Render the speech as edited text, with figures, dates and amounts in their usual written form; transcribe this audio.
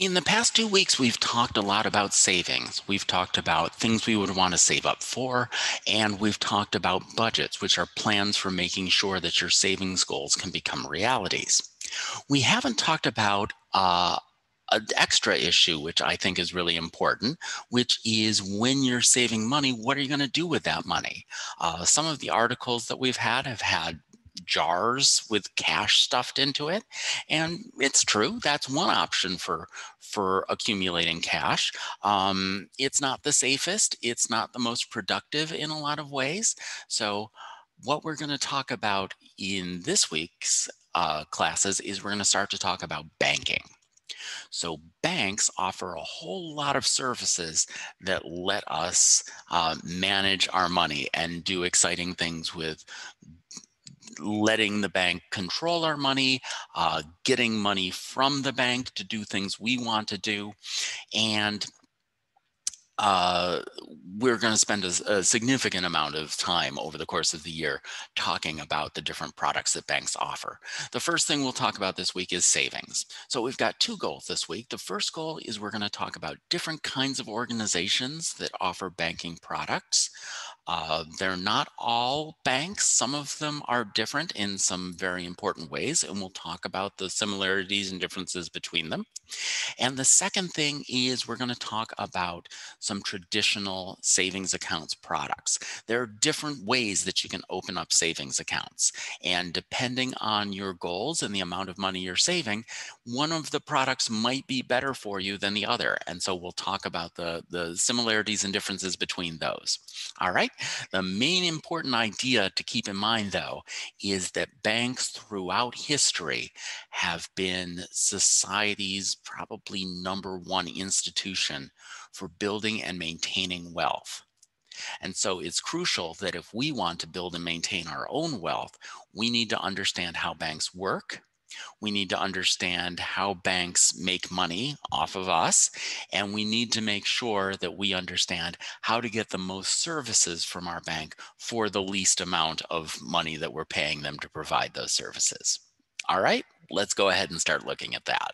In the past 2 weeks, we've talked a lot about savings. We've talked about things we would want to save up for, and we've talked about budgets, which are plans for making sure that your savings goals can become realities. We haven't talked about an extra issue, which I think is really important, which is when you're saving money, what are you going to do with that money? Some of the articles that we've had have had jars with cash stuffed into it, and it's true, that's one option for accumulating cash. It's not the safest, it's not the most productive in a lot of ways. So what we're going to talk about in this week's classes is we're going to start to talk about banking. So banks offer a whole lot of services that let us manage our money and do exciting things with letting the bank control our money, getting money from the bank to do things we want to do. And uh, we're going to spend a significant amount of time over the course of the year talking about the different products that banks offer. The first thing we'll talk about this week is savings. So we've got two goals this week. The first goal is we're going to talk about different kinds of organizations that offer banking products. They're not all banks. Some of them are different in some very important ways, and we'll talk about the similarities and differences between them. And the second thing is we're going to talk about some traditional savings accounts products. There are different ways that you can open up savings accounts. And depending on your goals and the amount of money you're saving, one of the products might be better for you than the other. And so we'll talk about the similarities and differences between those. All right. The main important idea to keep in mind, though, is that banks throughout history have been society's probably number one institution for building and maintaining wealth. And so it's crucial that if we want to build and maintain our own wealth, we need to understand how banks work. We need to understand how banks make money off of us. And we need to make sure that we understand how to get the most services from our bank for the least amount of money that we're paying them to provide those services. All right, let's go ahead and start looking at that.